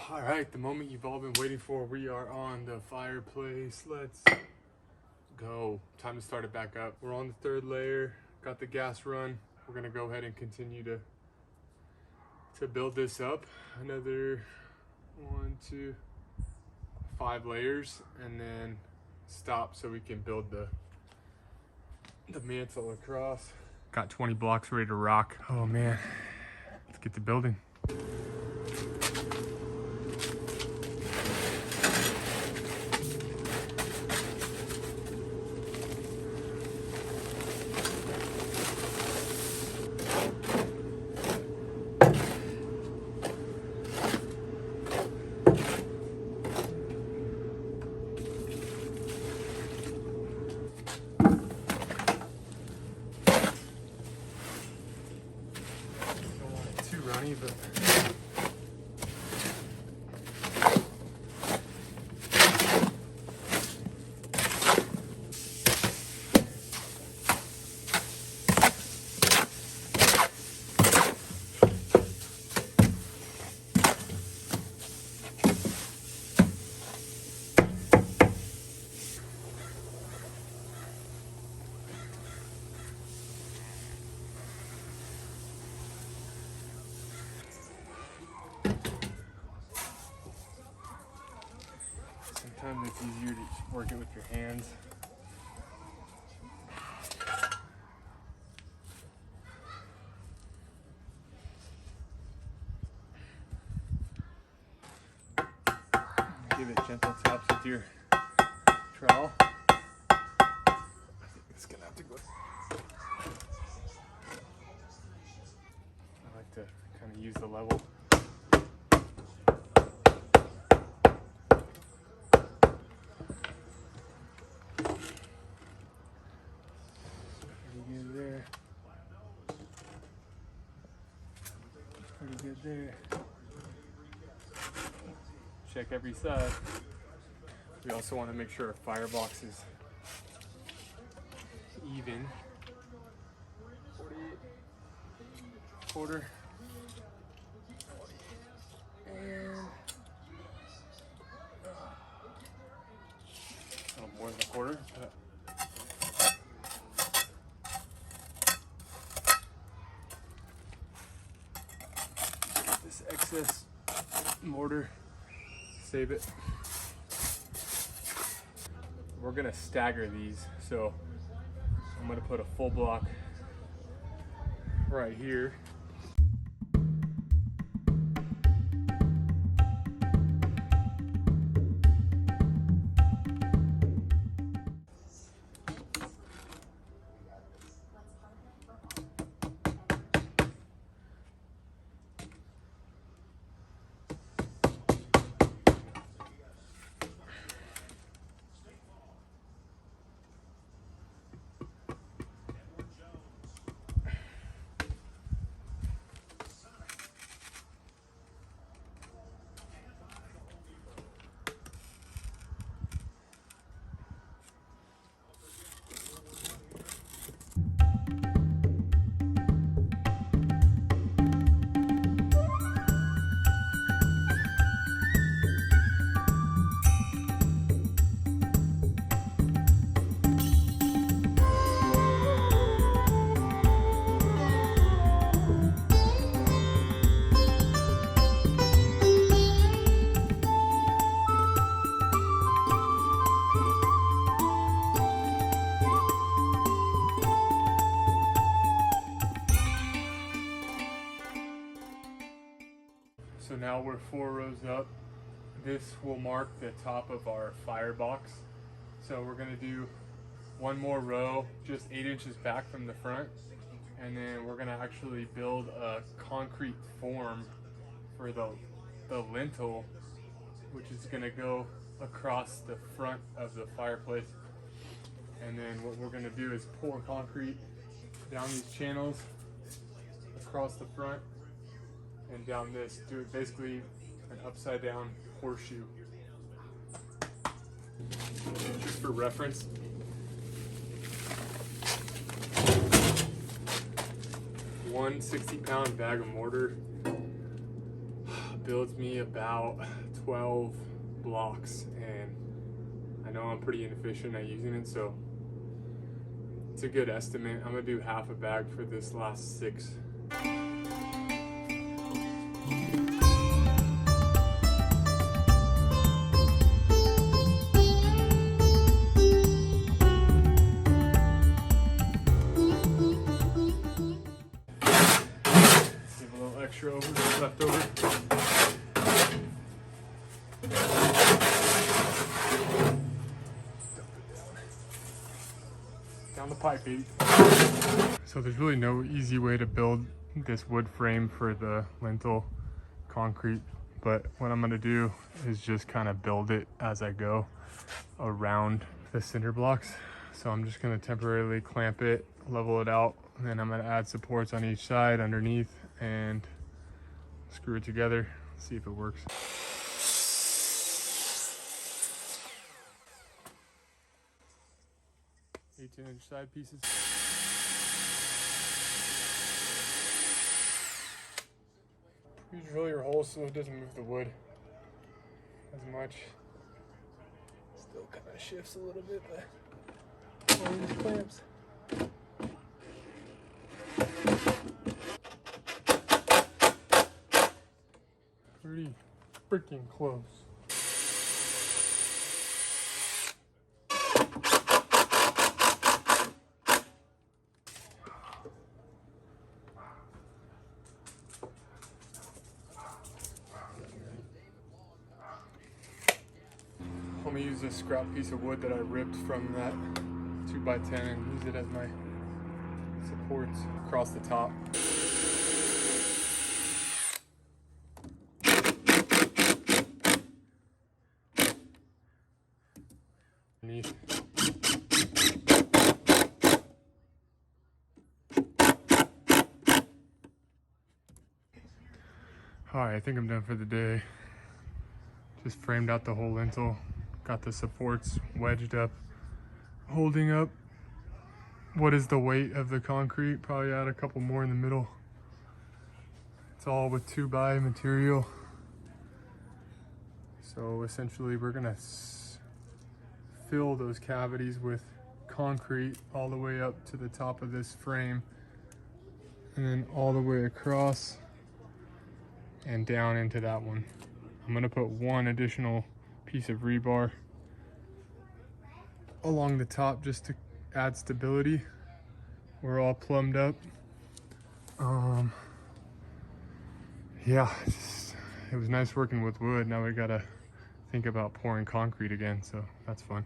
All right, the moment you've all been waiting for. We are on the fireplace. Let's go. Time to start it back up. We're on the third layer. Got the gas run. We're gonna go ahead and continue to build this up. Another 1, 2, 5 layers, and then stop so we can build the mantle across. Got 20 blocks ready to rock. Oh man, let's get to building. Runny, but sometimes it's easier to just work it with your hands. Give it gentle taps with your trowel. I think it's gonna have to go. I like to kind of use the level. Pretty good there. Check every side. We also want to make sure our firebox is even. 48, quarter, and a little more than a quarter. This excess mortar, save it. We're gonna stagger these, so I'm gonna put a full block right here. So now we're 4 rows up. This will mark the top of our firebox. So we're gonna do one more row, just 8 inches back from the front. And then we're gonna actually build a concrete form for the lintel, which is gonna go across the front of the fireplace. And then what we're gonna do is pour concrete down these channels across the front and down this, do it basically an upside down horseshoe. Just for reference, one 60-pound bag of mortar builds me about 12 blocks, and I know I'm pretty inefficient at using it, so it's a good estimate. I'm gonna do half a bag for this last 6. Give a little extra left over. Down the pipe, baby. So there's really no easy way to build this wood frame for the lintel concrete, but what I'm gonna do is just kind of build it as I go around the cinder blocks. So I'm just gonna temporarily clamp it, level it out, and then I'm gonna add supports on each side underneath and screw it together, see if it works. 18-inch side pieces. You drill your holes so it doesn't move the wood as much. Still kind of shifts a little bit, but all these clamps. Pretty freaking close. I'm gonna use this scrap piece of wood that I ripped from that 2x10 and use it as my supports across the top. Underneath. Alright, I think I'm done for the day. Just framed out the whole lintel. Got the supports wedged up, holding up what is the weight of the concrete. Probably add a couple more in the middle. It's all with 2x material. So essentially we're gonna fill those cavities with concrete all the way up to the top of this frame, and then all the way across and down into that one. I'm gonna put one additional piece of rebar along the top just to add stability. We're all plumbed up. Yeah, it was nice working with wood. Now we gotta think about pouring concrete again, so that's fun.